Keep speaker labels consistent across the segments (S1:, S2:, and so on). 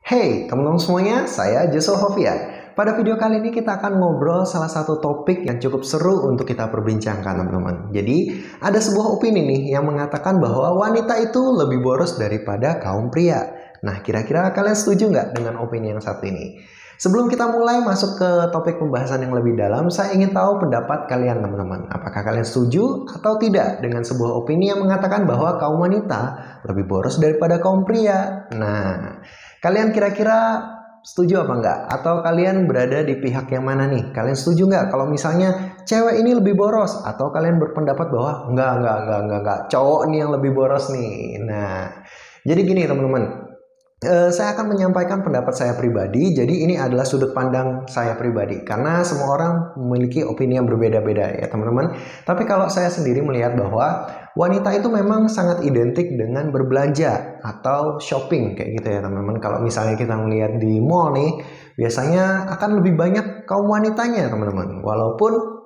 S1: Hey teman-teman semuanya, saya Joshua Hovian. Pada video kali ini kita akan ngobrol salah satu topik yang cukup seru untuk kita perbincangkan teman-teman. Jadi ada sebuah opini nih yang mengatakan bahwa wanita itu lebih boros daripada kaum pria. Nah kira-kira kalian setuju nggak dengan opini yang satu ini? Sebelum kita mulai masuk ke topik pembahasan yang lebih dalam, saya ingin tahu pendapat kalian teman-teman. Apakah kalian setuju atau tidak dengan sebuah opini yang mengatakan bahwa kaum wanita lebih boros daripada kaum pria? Nah, kalian kira-kira setuju apa enggak? Atau kalian berada di pihak yang mana nih? Kalian setuju nggak kalau misalnya cewek ini lebih boros? Atau kalian berpendapat bahwa enggak, cowok nih yang lebih boros nih? Nah, jadi gini teman-teman. Saya akan menyampaikan pendapat saya pribadi. Jadi ini adalah sudut pandang saya pribadi. Karena semua orang memiliki opini yang berbeda-beda ya teman-teman. Tapi kalau saya sendiri melihat bahwa wanita itu memang sangat identik dengan berbelanja atau shopping kayak gitu ya teman-teman. Kalau misalnya kita melihat di mall nih, biasanya akan lebih banyak kaum wanitanya teman-teman. Walaupun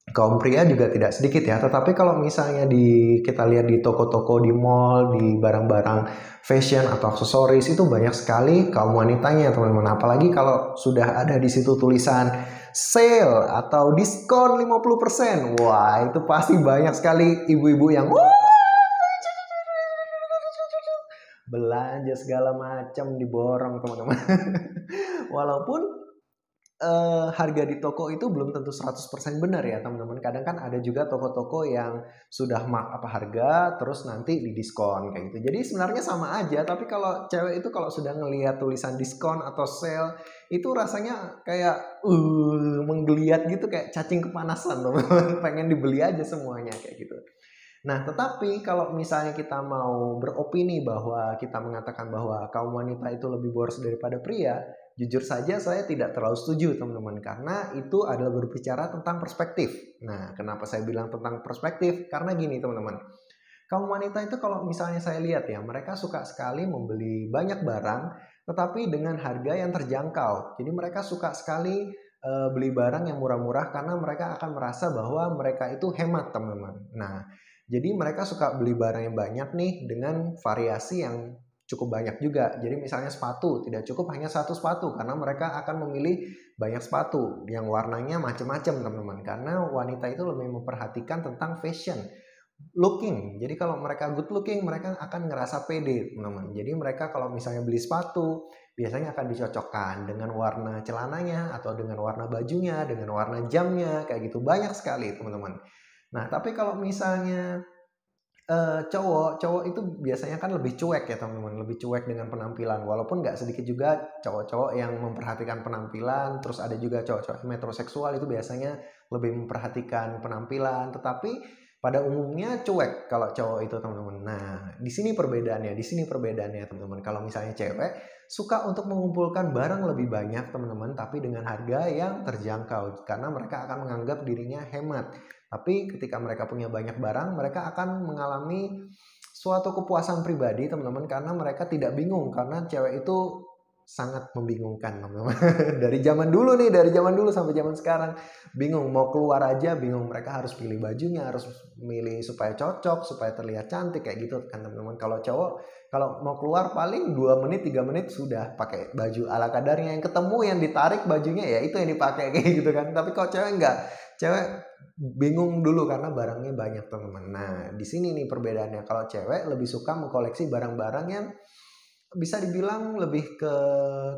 S1: kaum pria juga tidak sedikit ya, tetapi kalau misalnya kita lihat di toko-toko, di mall, di barang-barang fashion atau aksesoris itu banyak sekali kaum wanitanya teman-teman. Apalagi kalau sudah ada di situ tulisan sale atau diskon 50%. Wah, itu pasti banyak sekali ibu-ibu yang belanja segala macam diborong teman-teman. Walaupun harga di toko itu belum tentu 100% benar ya teman-teman. Kadang kan ada juga toko-toko yang sudah mark up harga terus nanti didiskon kayak gitu. Jadi sebenarnya sama aja, tapi kalau cewek itu kalau sudah ngelihat tulisan diskon atau sale itu rasanya kayak menggeliat gitu, kayak cacing kepanasan teman-teman. Pengen dibeli aja semuanya kayak gitu. Nah, tetapi kalau misalnya kita mau beropini bahwa kita mengatakan bahwa kaum wanita itu lebih boros daripada pria, jujur saja saya tidak terlalu setuju teman-teman, karena itu adalah berbicara tentang perspektif. Nah, kenapa saya bilang tentang perspektif? Karena gini teman-teman, kaum wanita itu kalau misalnya saya lihat ya, mereka suka sekali membeli banyak barang, tetapi dengan harga yang terjangkau. Jadi mereka suka sekali beli barang yang murah-murah karena mereka akan merasa bahwa mereka itu hemat teman-teman. Nah, jadi mereka suka beli barang yang banyak nih dengan variasi yang cukup banyak juga. Jadi misalnya sepatu, tidak cukup hanya satu sepatu karena mereka akan memilih banyak sepatu yang warnanya macam-macam teman-teman. Karena wanita itu lebih memperhatikan tentang fashion, looking. Jadi kalau mereka good looking, mereka akan ngerasa pede teman-teman. Jadi mereka kalau misalnya beli sepatu, biasanya akan dicocokkan dengan warna celananya atau dengan warna bajunya, dengan warna jamnya, kayak gitu. Banyak sekali teman-teman. Nah, tapi kalau misalnya cowok itu biasanya kan lebih cuek ya teman-teman, lebih cuek dengan penampilan. Walaupun nggak sedikit juga cowok-cowok yang memperhatikan penampilan, terus ada juga cowok-cowok metroseksual itu biasanya lebih memperhatikan penampilan, tetapi pada umumnya cuek kalau cowok itu teman-teman. Nah, di sini perbedaannya teman-teman. Kalau misalnya cewek suka untuk mengumpulkan barang lebih banyak teman-teman, tapi dengan harga yang terjangkau karena mereka akan menganggap dirinya hemat. Tapi ketika mereka punya banyak barang, mereka akan mengalami suatu kepuasan pribadi teman-teman, karena mereka tidak bingung, karena cewek itu sangat membingungkan teman-teman. Dari zaman dulu sampai zaman sekarang bingung mau keluar aja bingung, mereka harus pilih bajunya, harus milih supaya cocok, supaya terlihat cantik kayak gitu kan teman-teman. Kalau cowok kalau mau keluar paling 2 menit 3 menit sudah pakai baju ala kadarnya, yang ketemu yang ditarik bajunya ya itu yang dipakai kayak gitu kan. Tapi kalau cewek enggak, cewek bingung dulu karena barangnya banyak teman-teman. Nah, di sini nih perbedaannya. Kalau cewek lebih suka mengkoleksi barang-barang yang bisa dibilang lebih ke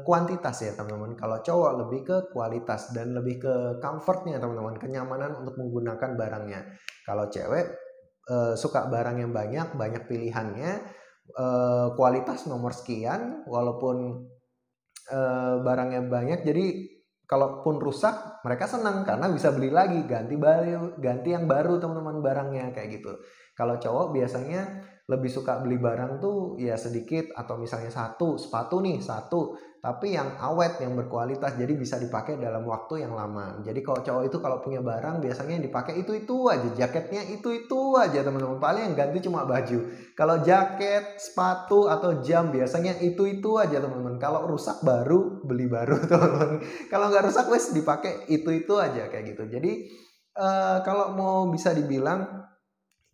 S1: kuantitas ya teman-teman. Kalau cowok lebih ke kualitas dan lebih ke comfortnya teman-teman, kenyamanan untuk menggunakan barangnya. Kalau cewek suka barang yang banyak pilihannya, kualitas nomor sekian, walaupun barangnya banyak, jadi kalaupun rusak mereka senang karena bisa beli lagi, ganti yang baru teman-teman barangnya kayak gitu. Kalau cowok biasanya lebih suka beli barang tuh ya sedikit, atau misalnya satu sepatu nih satu, tapi yang awet yang berkualitas jadi bisa dipakai dalam waktu yang lama. Jadi kalau cowok itu kalau punya barang biasanya yang dipakai itu aja, jaketnya itu aja teman-teman, paling yang ganti cuma baju. Kalau jaket, sepatu atau jam biasanya itu aja teman-teman. Kalau rusak baru beli baru teman-teman. Kalau nggak rusak wes dipakai itu aja kayak gitu. Jadi kalau mau bisa dibilang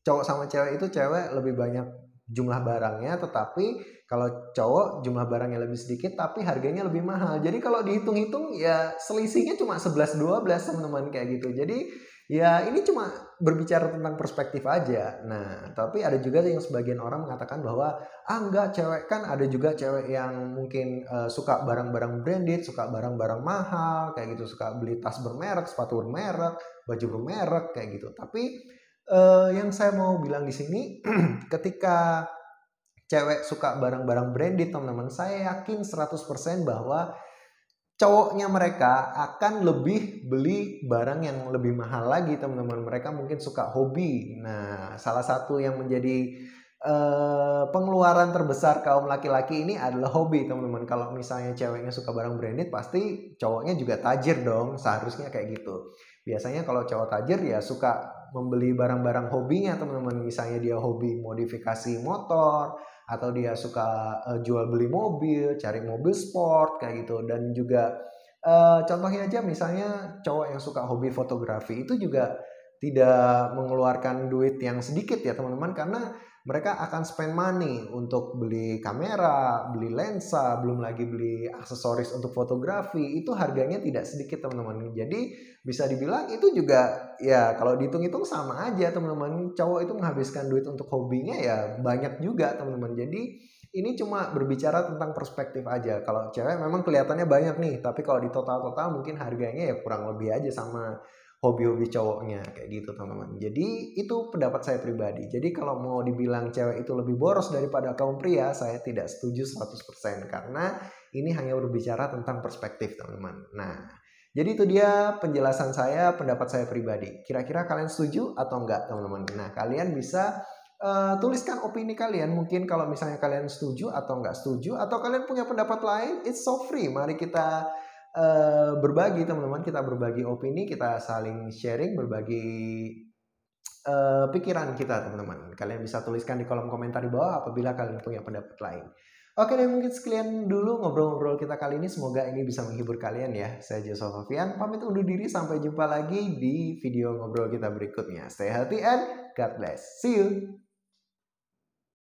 S1: cowok sama cewek itu, cewek lebih banyak jumlah barangnya, tetapi kalau cowok jumlah barangnya lebih sedikit tapi harganya lebih mahal. Jadi kalau dihitung-hitung ya selisihnya cuma 11-12 teman-teman kayak gitu. Jadi ya ini cuma berbicara tentang perspektif aja. Nah, tapi ada juga yang sebagian orang mengatakan bahwa enggak, cewek kan ada juga cewek yang mungkin suka barang-barang branded, suka barang-barang mahal kayak gitu, suka beli tas bermerek, sepatu bermerek, baju bermerek kayak gitu. Tapi yang saya mau bilang di sini ketika cewek suka barang-barang branded teman-teman, saya yakin 100% bahwa cowoknya mereka akan lebih beli barang yang lebih mahal lagi teman-teman. Mereka mungkin suka hobi. Nah, salah satu yang menjadi pengeluaran terbesar kaum laki-laki ini adalah hobi teman-teman. Kalau misalnya ceweknya suka barang branded, pasti cowoknya juga tajir dong, seharusnya kayak gitu. Biasanya kalau cowok tajir ya suka membeli barang-barang hobinya teman-teman. Misalnya dia hobi modifikasi motor, atau dia suka jual beli mobil, cari mobil sport kayak gitu. Dan juga contohnya aja misalnya cowok yang suka hobi fotografi itu juga tidak mengeluarkan duit yang sedikit ya teman-teman, karena mereka akan spend money untuk beli kamera, beli lensa, belum lagi beli aksesoris untuk fotografi. Itu harganya tidak sedikit teman-teman. Jadi bisa dibilang itu juga ya kalau dihitung-hitung sama aja teman-teman. Cowok itu menghabiskan duit untuk hobinya ya banyak juga teman-teman. Jadi ini cuma berbicara tentang perspektif aja. Kalau cewek memang kelihatannya banyak nih, tapi kalau di total-total mungkin harganya ya kurang lebih aja sama hobi-hobi cowoknya kayak gitu teman-teman. Jadi itu pendapat saya pribadi. Jadi kalau mau dibilang cewek itu lebih boros daripada kaum pria, saya tidak setuju 100% karena ini hanya berbicara tentang perspektif teman-teman. Nah, jadi itu dia penjelasan saya, pendapat saya pribadi. Kira-kira kalian setuju atau enggak teman-teman? Nah, kalian bisa tuliskan opini kalian. Mungkin kalau misalnya kalian setuju atau enggak setuju, atau kalian punya pendapat lain, it's so free. Mari kita berbagi teman-teman, kita berbagi opini, kita saling sharing, berbagi pikiran kita teman-teman. Kalian bisa tuliskan di kolom komentar di bawah apabila kalian punya pendapat lain. Oke deh, mungkin sekian dulu ngobrol-ngobrol kita kali ini. Semoga ini bisa menghibur kalian ya. Saya Joshua Fafian, pamit undur diri. Sampai jumpa lagi di video ngobrol kita berikutnya. Stay healthy and God bless. See you.